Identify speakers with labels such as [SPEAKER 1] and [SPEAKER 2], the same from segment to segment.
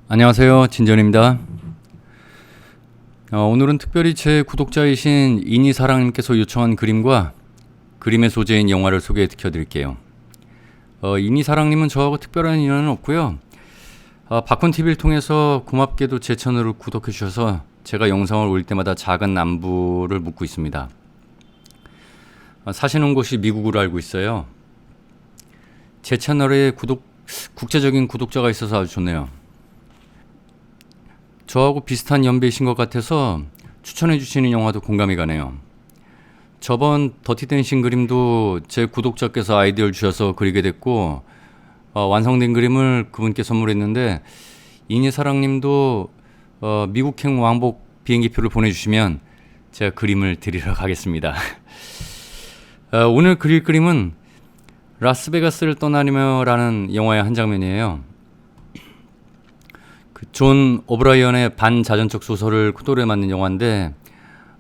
[SPEAKER 1] 안녕하세요, 진전입니다. 오늘은 특별히 제 구독자이신 이니사랑님께서 요청한 그림과 그림의 소재인 영화를 소개해 드릴게요. 이니사랑님은 저하고 특별한 인연은 없고요. 박훈TV를 통해서 고맙게도 제 채널을 구독해 주셔서 제가 영상을 올릴 때마다 작은 안부를 묻고 있습니다. 사시는 곳이 미국으로 알고 있어요. 제 채널에 국제적인 구독자가 있어서 아주 좋네요. 저하고 비슷한 연배이신 것 같아서 추천해 주시는 영화도 공감이 가네요. 저번 더티 댄싱 그림도 제 구독자께서 아이디어를 주셔서 그리게 됐고 완성된 그림을 그분께 선물했는데 이니사랑님도 미국행 왕복 비행기표를 보내주시면 제가 그림을 드리러 가겠습니다. 오늘 그릴 그림은 라스베가스를 떠나며라는 영화의 한 장면이에요. 존 오브라이언의 반자전적 소설을 토대로 만든 영화인데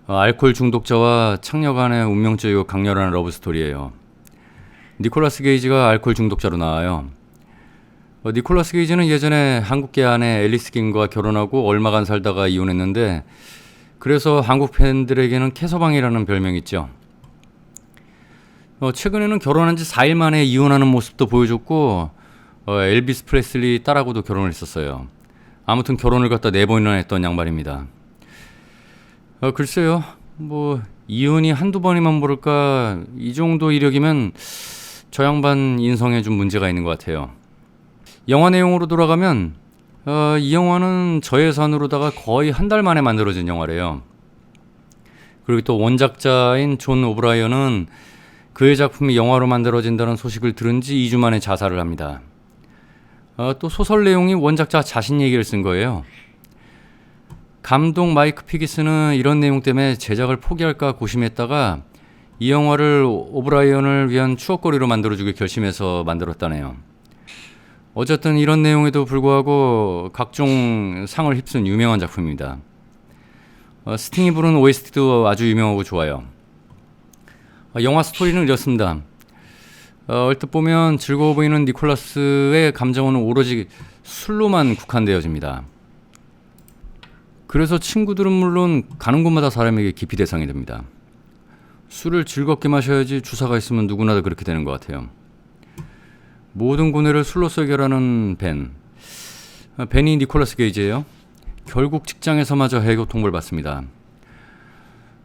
[SPEAKER 1] 알코올 중독자와 창녀 간의 운명적이고 강렬한 러브스토리예요. 니콜라스 게이지가 알코올 중독자로 나와요. 니콜라스 게이지는 예전에 한국계 아내 앨리스 킹과 결혼하고 얼마간 살다가 이혼했는데 그래서 한국 팬들에게는 캐서방이라는 별명이 있죠. 최근에는 결혼한 지 4일 만에 이혼하는 모습도 보여줬고 엘비스 프레슬리 딸하고도 결혼을 했었어요. 아무튼 결혼을 갖다 4번이나 했던 양반입니다. 글쎄요, 이혼이 한두 번이면 모를까 이 정도 이력이면 저 양반 인성에 좀 문제가 있는 것 같아요. 영화 내용으로 돌아가면 이 영화는 저예산으로다가 거의 한 달 만에 만들어진 영화래요. 그리고 또 원작자인 존 오브라이언은 그의 작품이 영화로 만들어진다는 소식을 들은 지 2주 만에 자살을 합니다. 또 소설 내용이 원작자 자신 얘기를 쓴 거예요. 감독 마이크 피기스는 이런 내용 때문에 제작을 포기할까 고심했다가 이 영화를 오브라이언을 위한 추억거리로 만들어주기 결심해서 만들었다네요. 어쨌든 이런 내용에도 불구하고 각종 상을 휩쓴 유명한 작품입니다. 스팅이 부른 OST도 아주 유명하고 좋아요. 영화 스토리는 이렇습니다. 얼뜻 보면 즐거워 보이는 니콜라스의 감정은 오로지 술로만 국한되어집니다. 그래서 친구들은 물론 가는 곳마다 사람에게 기피 대상이 됩니다. 술을 즐겁게 마셔야지 주사가 있으면 누구나 다 그렇게 되는 것 같아요. 모든 고뇌를 술로서 해결하는 벤이 니콜라스 게이지예요. 결국 직장에서마저 해고통보를 받습니다.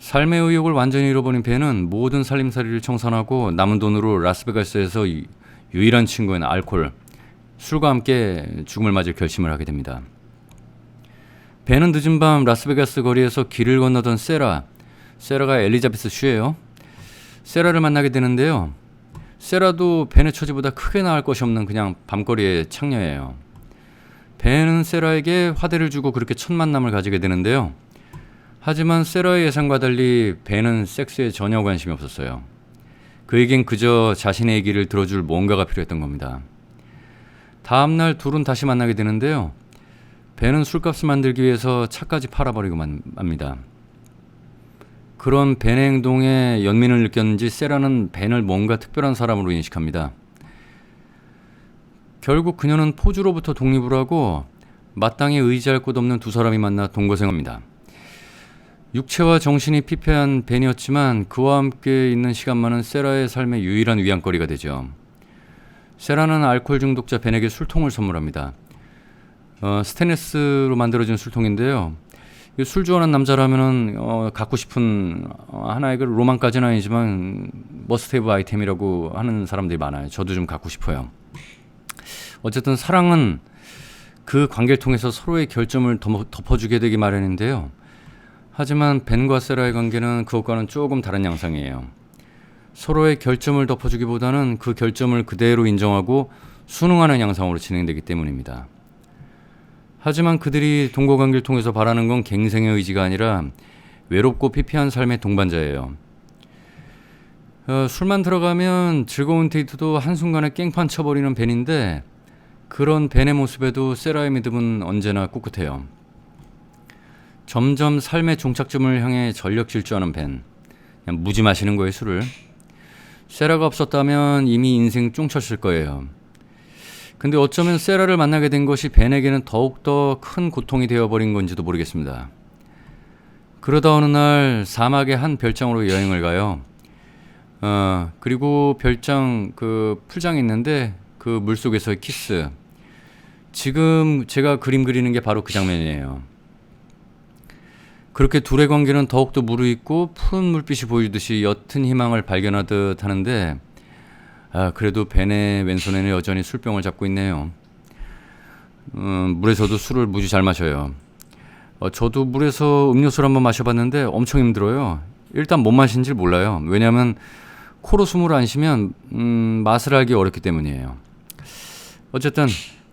[SPEAKER 1] 삶의 의욕을 완전히 잃어버린 벤은 모든 살림살이를 청산하고 남은 돈으로 라스베가스에서 유일한 친구인 알코올, 술과 함께 죽음을 맞을 결심을 하게 됩니다. 벤은 늦은 밤 라스베가스 거리에서 길을 건너던 세라가 엘리자베스 슈예요. 세라를 만나게 되는데요. 세라도 벤의 처지보다 크게 나을 것이 없는 그냥 밤거리의 창녀예요. 벤은 세라에게 화대를 주고 그렇게 첫 만남을 가지게 되는데요. 하지만 세라의 예상과 달리 벤은 섹스에 전혀 관심이 없었어요. 그에겐 그저 자신의 얘기를 들어줄 뭔가가 필요했던 겁니다. 다음날 둘은 다시 만나게 되는데요. 벤은 술값을 만들기 위해서 차까지 팔아버리고 맙니다. 그런 벤의 행동에 연민을 느꼈는지 세라는 벤을 뭔가 특별한 사람으로 인식합니다. 결국 그녀는 포주로부터 독립을 하고 마땅히 의지할 곳 없는 두 사람이 만나 동거생합니다. 육체와 정신이 피폐한 벤이었지만 그와 함께 있는 시간만은 세라의 삶의 유일한 위안거리가 되죠. 세라는 알코올 중독자 벤에게 술통을 선물합니다. 스테인리스로 만들어진 술통인데요. 술 좋아하는 남자라면은 갖고 싶은 하나의 그 로망까지는 아니지만 머스트헤브 아이템이라고 하는 사람들이 많아요. 저도 좀 갖고 싶어요. 어쨌든 사랑은 그 관계를 통해서 서로의 결점을 덮어주게 되기 마련인데요. 하지만 벤과 세라의 관계는 그것과는 조금 다른 양상이에요. 서로의 결점을 덮어주기보다는 그 결점을 그대로 인정하고 순응하는 양상으로 진행되기 때문입니다. 하지만 그들이 동거관계를 통해서 바라는 건 갱생의 의지가 아니라 외롭고 피폐한 삶의 동반자예요. 술만 들어가면 즐거운 데이트도 한순간에 깽판 쳐버리는 벤인데 그런 벤의 모습에도 세라의 믿음은 언제나 꿋꿋해요. 점점 삶의 종착점을 향해 전력 질주하는 벤. 그냥 무지 마시는 거예요, 술을. 세라가 없었다면 이미 인생 쫑쳤을 거예요. 근데 어쩌면 세라를 만나게 된 것이 벤에게는 더욱더 큰 고통이 되어버린 건지도 모르겠습니다. 그러다 어느 날 사막의 한 별장으로 여행을 가요. 그리고 별장 그 풀장이 있는데 그 물속에서의 키스. 지금 제가 그림 그리는 게 바로 그 장면이에요. 그렇게 둘의 관계는 더욱더 무르익고 푸른 물빛이 보이듯이 옅은 희망을 발견하듯 하는데 그래도 벤의 왼손에는 여전히 술병을 잡고 있네요. 물에서도 술을 무지 잘 마셔요. 저도 물에서 음료수를 한번 마셔봤는데 엄청 힘들어요. 일단 뭔 맛인지 몰라요. 왜냐하면 코로 숨을 안 쉬면 맛을 알기 어렵기 때문이에요. 어쨌든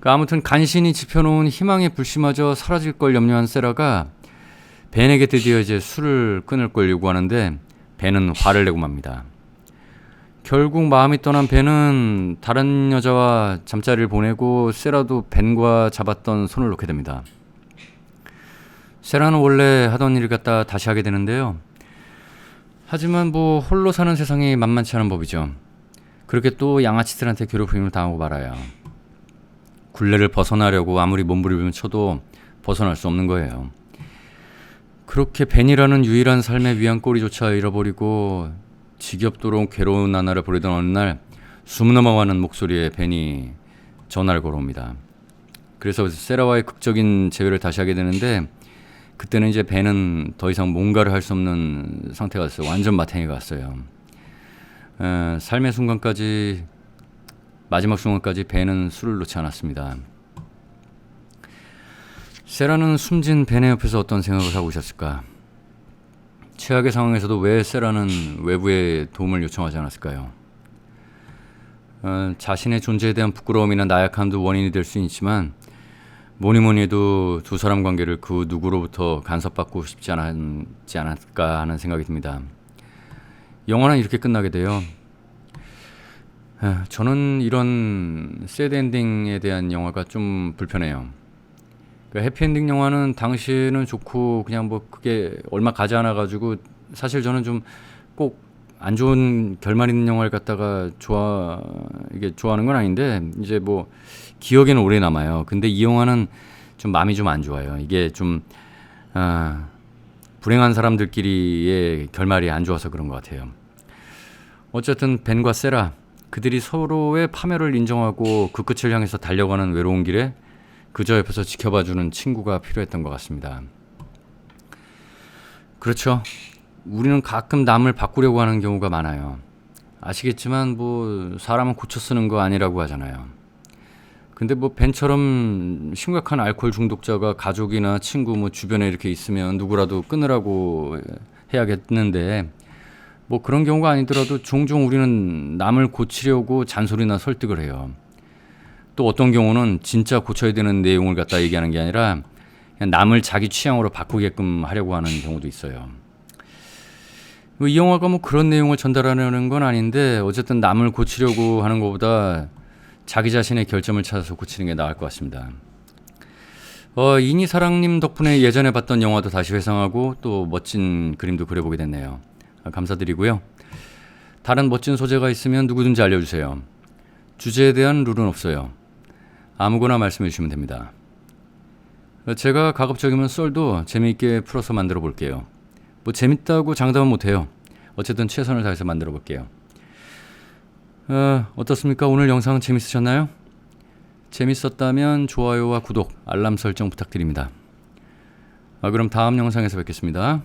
[SPEAKER 1] 아무튼 간신히 지펴놓은 희망의 불씨마저 사라질 걸 염려한 세라가 벤에게 드디어 이제 술을 끊을 걸 요구하는데 벤은 화를 내고 맙니다. 결국 마음이 떠난 벤은 다른 여자와 잠자리를 보내고 세라도 벤과 잡았던 손을 놓게 됩니다. 세라는 원래 하던 일을 갖다 다시 하게 되는데요. 하지만 뭐 홀로 사는 세상이 만만치 않은 법이죠. 그렇게 또 양아치들한테 괴롭힘을 당하고 말아요. 굴레를 벗어나려고 아무리 몸부림을 쳐도 벗어날 수 없는 거예요. 그렇게 벤이라는 유일한 삶의 위안거리조차 잃어버리고 지겹도록 괴로운 나날을 보내던 어느 날 숨 넘어가는 목소리에 벤이 전화를 걸어옵니다. 그래서 세라와의 극적인 재회를 다시 하게 되는데 그때는 이제 벤은 더 이상 뭔가를 할 수 없는 상태가 됐어요. 완전 마탱이가 왔어요. 삶의 순간까지 마지막 순간까지 벤은 술을 놓지 않았습니다. 세라는 숨진 벤의 옆에서 어떤 생각을 하고 있었을까? 최악의 상황에서도 왜 세라는 외부의 도움을 요청하지 않았을까요? 자신의 존재에 대한 부끄러움이나 나약함도 원인이 될 수 있지만 뭐니 해도 두 사람 관계를 그 누구로부터 간섭받고 싶지 않을까 하는 생각이 듭니다. 영화는 이렇게 끝나게 돼요. 저는 이런 새드 엔딩에 대한 영화가 좀 불편해요. 해피엔딩 영화는 당시에는 좋고 그냥 뭐 그게 얼마 가지 않아 가지고 사실 저는 좀 꼭 안 좋은 결말 있는 영화를 갖다가 좋아하는 건 아닌데 이제 뭐 기억에는 오래 남아요. 근데 이 영화는 좀 마음이 좀 안 좋아요. 이게 좀 불행한 사람들끼리의 결말이 안 좋아서 그런 것 같아요. 어쨌든 벤과 세라 그들이 서로의 파멸을 인정하고 그 끝을 향해서 달려가는 외로운 길에 그저 옆에서 지켜봐주는 친구가 필요했던 것 같습니다. 그렇죠. 우리는 가끔 남을 바꾸려고 하는 경우가 많아요. 아시겠지만 뭐 사람은 고쳐 쓰는 거 아니라고 하잖아요. 근데 뭐 벤처럼 심각한 알코올 중독자가 가족이나 친구 뭐 주변에 이렇게 있으면 누구라도 끊으라고 해야겠는데 뭐 그런 경우가 아니더라도 종종 우리는 남을 고치려고 잔소리나 설득을 해요. 또 어떤 경우는 진짜 고쳐야 되는 내용을 갖다 얘기하는 게 아니라 그냥 남을 자기 취향으로 바꾸게끔 하려고 하는 경우도 있어요. 이 영화가 뭐 그런 내용을 전달하려는 건 아닌데 어쨌든 남을 고치려고 하는 것보다 자기 자신의 결점을 찾아서 고치는 게 나을 것 같습니다. 이니사랑님 덕분에 예전에 봤던 영화도 다시 회상하고 또 멋진 그림도 그려보게 됐네요. 감사드리고요. 다른 멋진 소재가 있으면 누구든지 알려주세요. 주제에 대한 룰은 없어요. 아무거나 말씀해 주시면 됩니다. 제가 가급적이면 썰도 재미있게 풀어서 만들어 볼게요. 뭐 재밌다고 장담은 못해요. 어쨌든 최선을 다해서 만들어 볼게요. 어떻습니까? 오늘 영상 재밌으셨나요? 재밌었다면 좋아요와 구독, 알람 설정 부탁드립니다. 그럼 다음 영상에서 뵙겠습니다.